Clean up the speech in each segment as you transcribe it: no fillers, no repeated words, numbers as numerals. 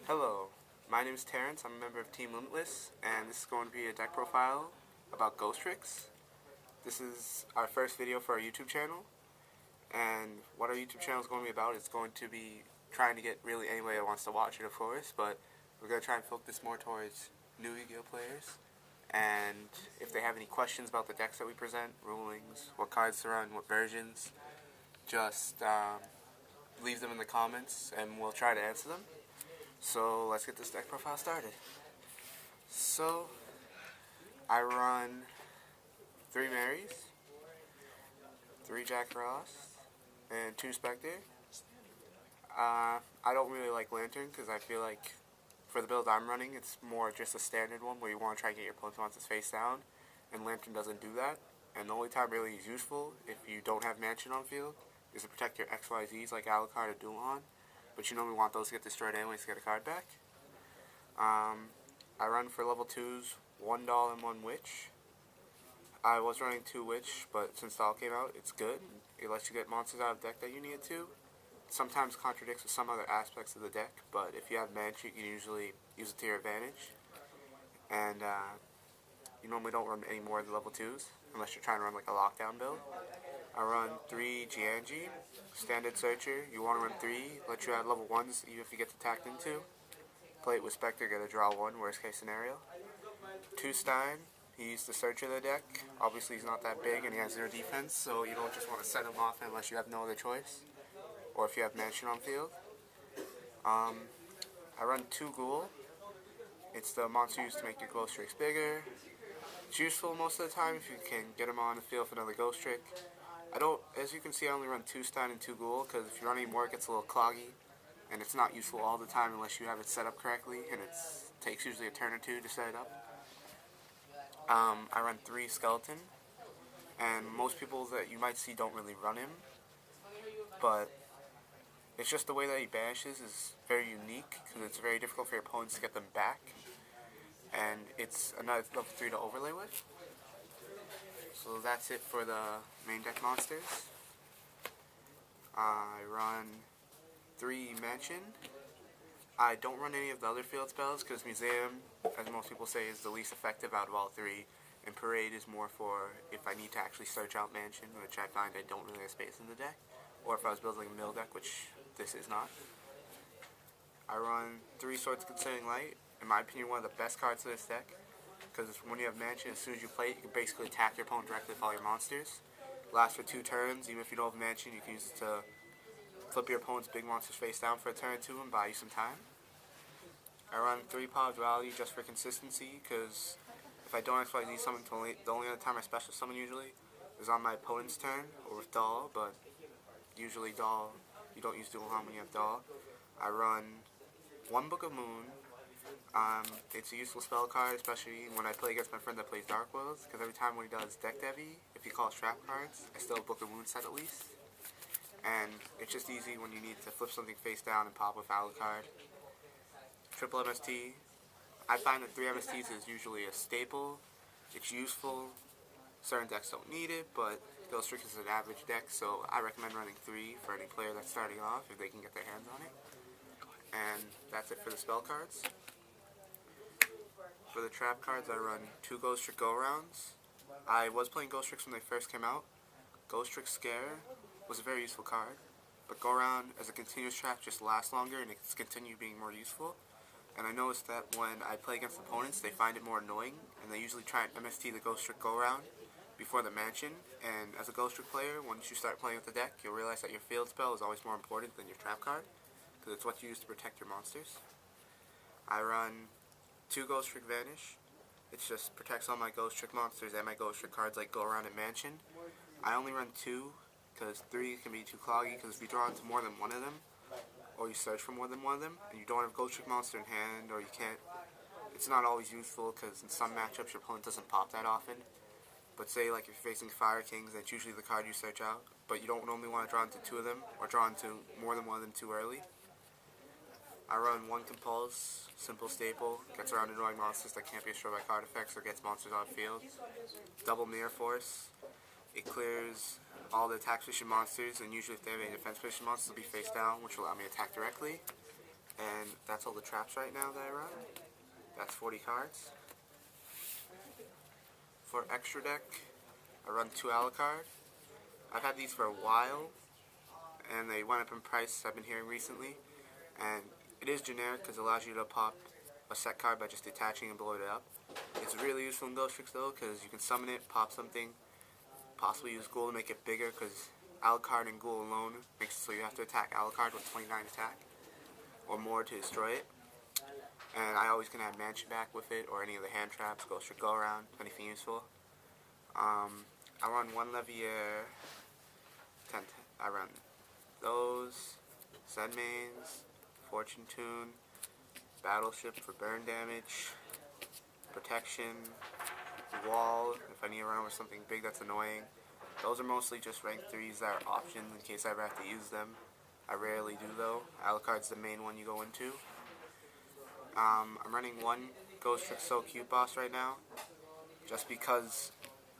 Hello, my name is Terrence. I'm a member of Team Limitless, and this is going to be a deck profile about Ghostricks. This is our first video for our YouTube channel, and what our YouTube channel is going to be about is going to be trying to get really anybody that wants to watch it, of course, but we're going to try and focus more towards new Yu-Gi-Oh players, and if they have any questions about the decks that we present, rulings, what cards to run, what versions, just leave them in the comments, and we'll try to answer them. So let's get this deck profile started. So I run 3 Marys, 3 Jack Frost, and 2 Spectre. I don't really like Lantern because I feel like for the build I'm running it's more just a standard one where you want to try to get your opponent's monsters face down, and Lantern doesn't do that. And the only time really is useful if you don't have Mansion on field is to protect your XYZs like Alucard or Dulon. But you normally want those to get destroyed anyways to get a card back. I run for level 2s, 1 Doll and 1 Witch. I was running 2 Witch, but since Doll came out, it's good. It lets you get monsters out of deck that you need to. Sometimes contradicts with some other aspects of the deck, but if you have Mansion, you can usually use it to your advantage. And you normally don't run any more of the level 2s, unless you're trying to run like a lockdown build. I run 3 Gianji, standard searcher. You want to run 3, let you add level 1s even if you get attacked into. Play it with Spectre, get a draw 1, worst case scenario. 2 Stein, he's the searcher of the deck. Obviously he's not that big and he has 0 defense, so you don't just want to set him off unless you have no other choice. Or if you have Mansion on field. I run 2 Ghoul. It's the monster used to make your Ghostricks bigger. It's useful most of the time if you can get him on the field for another Ghostrick. As you can see, I only run 2 Stein and 2 Ghoul, because if you run any more it gets a little cloggy, and it's not useful all the time unless you have it set up correctly, and it takes usually a turn or 2 to set it up. I run 3 Skeleton, and most people that you might see don't really run him, but it's just the way that he banishes is very unique, because it's very difficult for your opponents to get them back, and it's another level 3 to overlay with. So that's it for the main deck monsters. I run 3 Mansion. I don't run any of the other field spells because Museum, as most people say, is the least effective out of all 3. And Parade is more for if I need to actually search out Mansion, which I find I don't really have space in the deck. Or if I was building a mill deck, which this is not. I run 3 Swords Concerning Light. In my opinion, one of the best cards of this deck. Because when you have Mansion, as soon as you play it, you can basically attack your opponent directly with all your monsters. Lasts for 2 turns. Even if you don't have Mansion, you can use it to flip your opponent's big monsters face down for a turn or 2 and buy you some time. I run 3 Power of Duality just for consistency, because if I don't actually need something, the only other time I special summon usually is on my opponent's turn or with Doll, but usually Doll, you don't use Dual Harm when you have Doll. I run 1 Book of Moon. It's a useful spell card, especially when I play against my friend that plays Dark Worlds, because every time when he does deck Devi, if he calls trap cards, I still have Book of Moon set at least. And it's just easy when you need to flip something face down and pop with Alucard. Triple MST. I find that 3 MSTs is usually a staple. It's useful. Certain decks don't need it, but Ghostricks is an average deck, so I recommend running 3 for any player that's starting off if they can get their hands on it. And that's it for the spell cards. For the trap cards, I run 2 Ghostrick Go-Rounds. I was playing Ghostricks when they first came out. Ghostrick Scare was a very useful card, but Go-Round as a continuous trap just lasts longer and it's continued being more useful. And I noticed that when I play against opponents, they find it more annoying, and they usually try and MST the Ghostrick Go-Round before the Mansion. And as a Ghostrick player, once you start playing with the deck, you'll realize that your field spell is always more important than your trap card, because it's what you use to protect your monsters. I run 2 Ghostrick Vanish. It just protects all my Ghostrick monsters and my Ghostrick cards like Go-Around and Mansion. I only run 2, because 3 can be too cloggy, because if you draw into more than one of them, or you search for more than one of them, and you don't have Ghostrick monster in hand, or you can't, it's not always useful, because in some matchups your opponent doesn't pop that often. But say like if you're facing Fire Kings, that's usually the card you search out, but you don't normally want to draw into 2 of them, or draw into more than one of them too early. I run 1 Compulse, simple staple, gets around annoying monsters that can't be destroyed by card effects or gets monsters on field. Double Mirror Force, it clears all the attack position monsters, and usually if they have any defense position monsters, will be face down, which will allow me to attack directly. And that's that's all the traps right now that I run. That's 40 cards. For extra deck, I run 2 Alucard. I've had these for a while, and they went up in price, I've been hearing recently. And it is generic because it allows you to pop a set card by just detaching and blowing it up. It's really useful in Ghostricks though, because you can summon it, pop something, possibly use Ghoul to make it bigger, because Alucard and Ghoul alone makes it so you have to attack Alucard with 29 attack or more to destroy it. And I always can add Mansion back with it, or any of the hand traps, Ghostrick Go Around, anything useful. I run 1 Leviair, 10, I run those, Zen Mains, Fortune Tune, Battleship for burn damage, protection, wall if I need to run over something big that's annoying. Those are mostly just rank 3s that are options in case I ever have to use them. I rarely do though. Alucard's the main one you go into. I'm running 1 Ghostricks So Cute boss right now, just because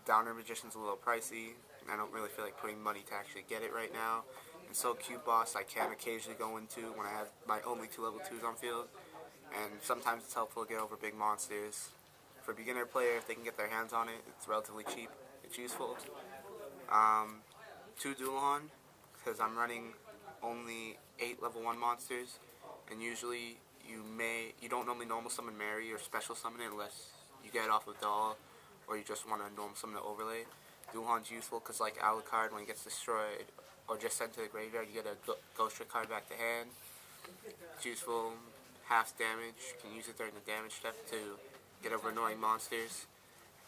Downer Magician's a little pricey, and I don't really feel like putting money to actually get it right now. And So Cute boss I can occasionally go into when I have my only 2 level 2s on field, and sometimes it's helpful to get over big monsters. For a beginner player, if they can get their hands on it, it's relatively cheap, it's useful. 2 Dualon, because I'm running only 8 level 1 monsters, and usually you don't normally normal summon Mary or special summon it unless you get it off of Doll, or you just want to normal summon the overlay. Dualon's useful because like Alucard, when it gets destroyed or just sent to the graveyard, you get a Ghostrick card back to hand. It's useful, half damage, you can use it during the damage step to get over annoying monsters.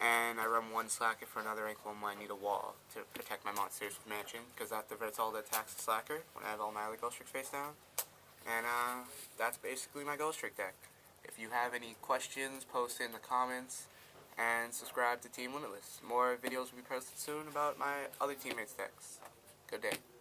And I run 1 Slacker for another rank 1 when I need a wall to protect my monsters with Mansion, because that diverts all the attacks to Slacker when I have all my other Ghostricks face down. And that's basically my Ghostrick deck. If you have any questions, post it in the comments, and subscribe to Team Limitless. More videos will be posted soon about my other teammates' decks. Good day.